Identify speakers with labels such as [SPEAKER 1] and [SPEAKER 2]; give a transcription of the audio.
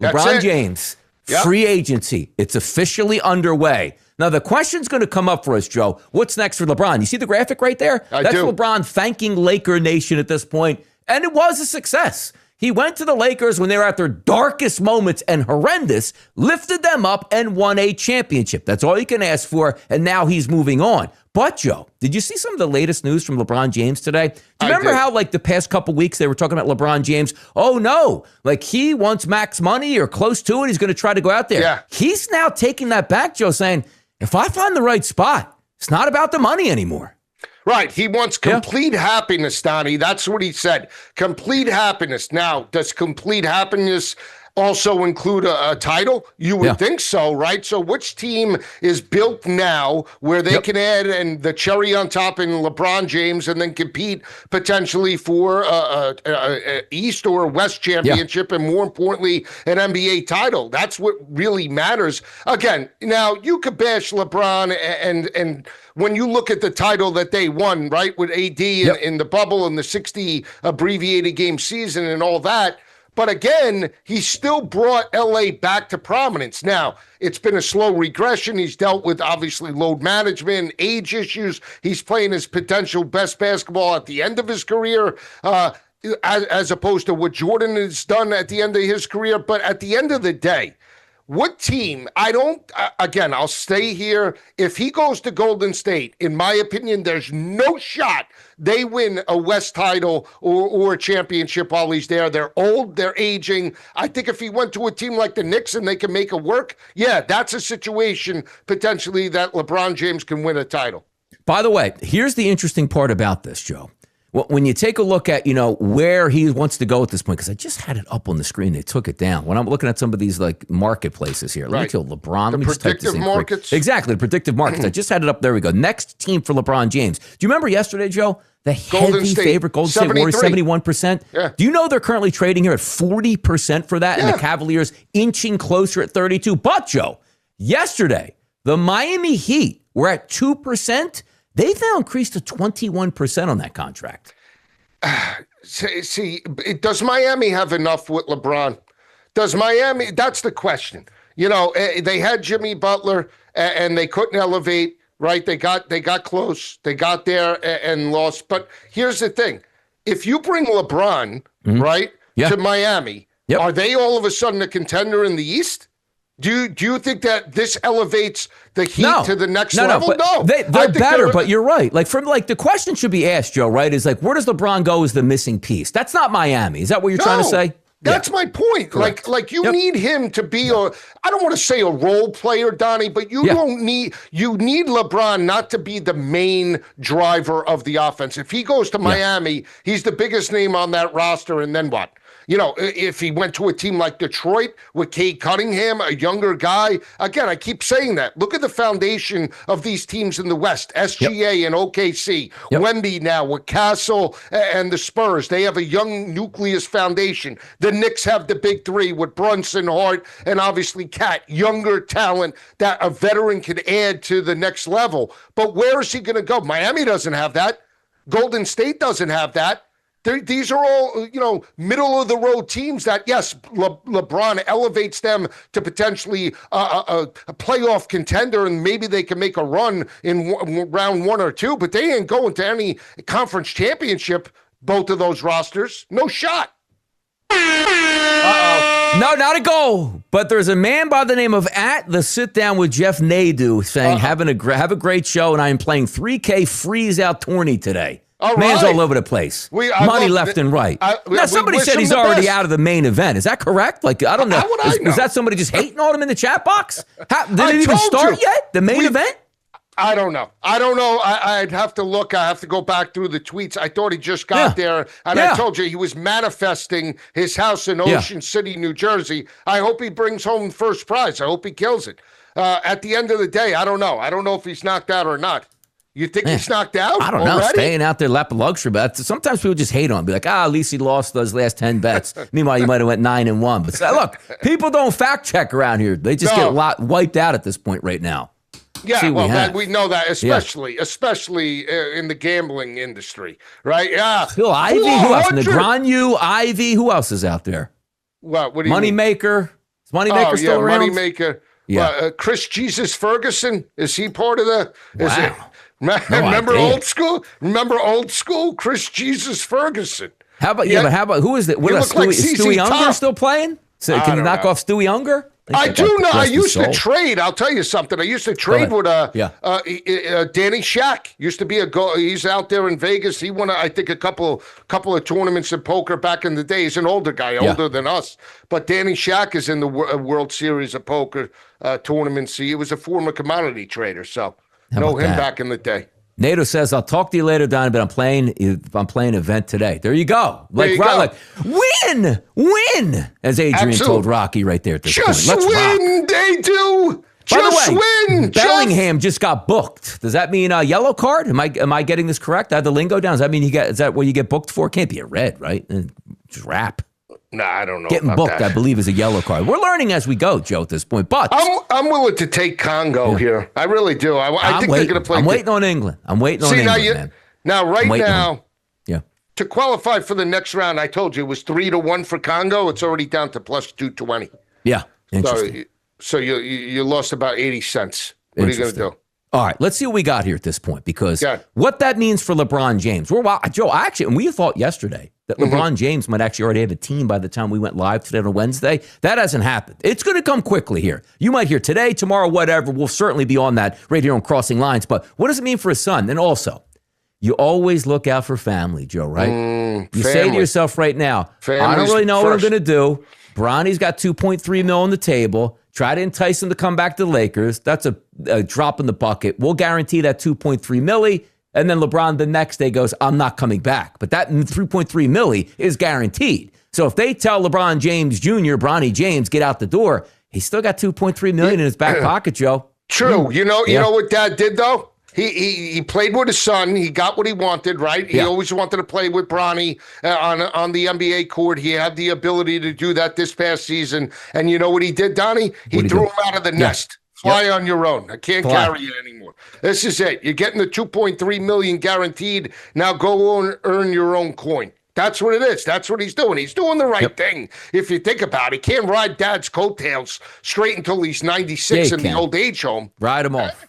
[SPEAKER 1] LeBron James, free agency. It's officially underway. Now, the question's going to come up for us, Joe. What's next for LeBron? You see the graphic right there? That's LeBron thanking Laker Nation at this point, and it was a success. He went to the Lakers when they were at their darkest moments and horrendous, lifted them up, and won a championship. That's all you can ask for, and now he's moving on. But, Joe, did you see some of the latest news from LeBron James today? Do you remember how, like, the past couple weeks they were talking about LeBron James? Oh, no, like, he wants max money or close to it. He's going to try to go out there.
[SPEAKER 2] Yeah.
[SPEAKER 1] He's now taking that back, Joe, saying, if I find the right spot, it's not about the money anymore.
[SPEAKER 2] Right. He wants complete happiness, Donnie. That's what he said. Complete happiness. Now, does complete happiness also include a title? You would think so, right? So which team is built now where they can add and the cherry on top in LeBron James and then compete potentially for a East or West championship and more importantly, an NBA title? That's what really matters. Again, now you could bash LeBron and when you look at the title that they won, right, with AD in the bubble and the 60 abbreviated game season and all that, but again, he still brought LA back to prominence. Now, it's been a slow regression. He's dealt with, obviously, load management, age issues. He's playing his potential best basketball at the end of his career, as opposed to what Jordan has done at the end of his career. But at the end of the day, what team, I'll stay here. If he goes to Golden State, in my opinion, there's no shot they win a West title or a championship while he's there. They're old, they're aging. I think if he went to a team like the Knicks and they can make it work, that's a situation potentially that LeBron James can win a title.
[SPEAKER 1] By the way, here's the interesting part about this, Joe. When you take a look at, where he wants to go at this point, because I just had it up on the screen, they took it down. When I'm looking at some of these like marketplaces here, let me tell LeBron.
[SPEAKER 2] The predictive markets.
[SPEAKER 1] Exactly, the predictive markets. I just had it up. There we go. Next team for LeBron James. Do you remember yesterday, Joe? The heavy favorite, Golden State Warriors, 71%.
[SPEAKER 2] Yeah.
[SPEAKER 1] Do you know they're currently trading here at 40% for that, and the Cavaliers inching closer at 32%? But, Joe, yesterday, the Miami Heat were at 2%. They've now increased to 21% on that contract.
[SPEAKER 2] See, does Miami have enough with LeBron? Does Miami? That's the question. They had Jimmy Butler and they couldn't elevate, right? They got close. They got there and lost. But here's the thing. If you bring LeBron, right, to Miami, are they all of a sudden a contender in the East? Do you think that this elevates the Heat to the next level? No,
[SPEAKER 1] they're better. But you're right. The question should be asked, Joe. Right? Is where does LeBron go as the missing piece? That's not Miami. Is that what you're trying to say?
[SPEAKER 2] That's my point.
[SPEAKER 1] Correct.
[SPEAKER 2] You need him to be I don't want to say a role player, Donnie, but you need LeBron not to be the main driver of the offense. If he goes to Miami, he's the biggest name on that roster, and then what? If he went to a team like Detroit with Cade Cunningham, a younger guy, again, I keep saying that. Look at the foundation of these teams in the West, SGA and OKC, Wemby now with Castle and the Spurs. They have a young nucleus foundation. The Knicks have the big three with Brunson, Hart, and obviously Cat, younger talent that a veteran could add to the next level. But where is he going to go? Miami doesn't have that. Golden State doesn't have that. These are all, middle of the road teams that, yes, LeBron elevates them to potentially a playoff contender, and maybe they can make a run in round 1 or 2, but they ain't going to any conference championship, both of those rosters. No shot.
[SPEAKER 1] No, not a goal. But there's a man by the name of @the Sit Down with Jeff Nadu saying, have a great show, and I am playing 3K freeze out tourney today. Man's all over the place. Money left and right. Now, somebody said he's already out of the main event. Is that correct? I don't know. Was that somebody just hating on him in the chat box? Did it even start yet? The main event?
[SPEAKER 2] I don't know. I'd have to look. I have to go back through the tweets. I thought he just got there. And I told you he was manifesting his house in Ocean City, New Jersey. I hope he brings home first prize. I hope he kills it. At the end of the day, I don't know. I don't know if he's knocked out or not. You think he's knocked out?
[SPEAKER 1] I don't know. Staying out there, lap of luxury. But sometimes people just hate on him. Be like, at least he lost those last 10 bets. Meanwhile, you might have went 9-1. But look, people don't fact check around here. They just get wiped out at this point right now.
[SPEAKER 2] Yeah, we know that, especially in the gambling industry, right? Yeah.
[SPEAKER 1] Phil Ivey, who else? Negreanu, Ivy, who else is out there?
[SPEAKER 2] What do you
[SPEAKER 1] Moneymaker. Is Moneymaker still around?
[SPEAKER 2] Moneymaker. Yeah. Chris Jesus Ferguson, is he part of the? Remember old school? Remember old school? Chris Jesus Ferguson.
[SPEAKER 1] How about but how about who is it? Is Stewie Unger still playing? So can you knock off Stewie Unger?
[SPEAKER 2] I do know. I used to trade. I'll tell you something. I used to trade with Danny Shack. Used to be he's out there in Vegas. He won, I think, a couple of tournaments in poker back in the day. He's an older guy, older than us. But Danny Shack is in the World Series of Poker tournaments. He was a former commodity trader, so know him back in the day.
[SPEAKER 1] Nato says, "I'll talk to you later, Donnie, but I'm playing event today." There you go. Like win, as Adrian told Rocky right there at this point. Let's
[SPEAKER 2] win,
[SPEAKER 1] rock.
[SPEAKER 2] They do.
[SPEAKER 1] By the way, win. Bellingham just got booked. Does that mean a yellow card? Am I getting this correct? I had the lingo down. Does that mean is that what you get booked for? Can't be a red, right? Just rap.
[SPEAKER 2] No, I don't know.
[SPEAKER 1] Getting booked, I believe, is a yellow card. We're learning as we go, Joe, at this point. But
[SPEAKER 2] I'm willing to take Congo here. I really do. I think they're going to play.
[SPEAKER 1] I'm waiting on England. I'm waiting on England.
[SPEAKER 2] Now, to qualify for the next round, I told you it was 3-1 for Congo. It's already down to plus 220.
[SPEAKER 1] Yeah, interesting.
[SPEAKER 2] So you lost about 80 cents. What are you going to do?
[SPEAKER 1] All right, let's see what we got here at this point, because what that means for LeBron James. Joe, and we thought yesterday that LeBron James might actually already have a team by the time we went live today on Wednesday. That hasn't happened. It's going to come quickly here. You might hear today, tomorrow, whatever. We'll certainly be on that right here on Crossing Lines. But what does it mean for his son? And also, you always look out for family, Joe, right? You say to yourself right now, I don't really know what I'm going to do. Bronny's got $2.3 million on the table. Try to entice him to come back to the Lakers. That's a drop in the bucket. We'll guarantee that $2.3 million. And then LeBron the next day goes, I'm not coming back. But that $3.3 million is guaranteed. So if they tell LeBron James Jr., Bronny James, get out the door, he's still got $2.3 million in his back pocket, Joe.
[SPEAKER 2] True. You know what Dad did, though? He played with his son. He got what he wanted, right? He always wanted to play with Bronny on the NBA court. He had the ability to do that this past season. And you know what he did, Donnie? He threw him out of the nest. Fly on your own. I can't carry you anymore. This is it. You're getting the $2.3 million guaranteed. Now go and earn your own coin. That's what it is. That's what he's doing. He's doing the right thing. If you think about it, he can't ride Dad's coattails straight until he's 96 in the old age home.
[SPEAKER 1] Ride him off.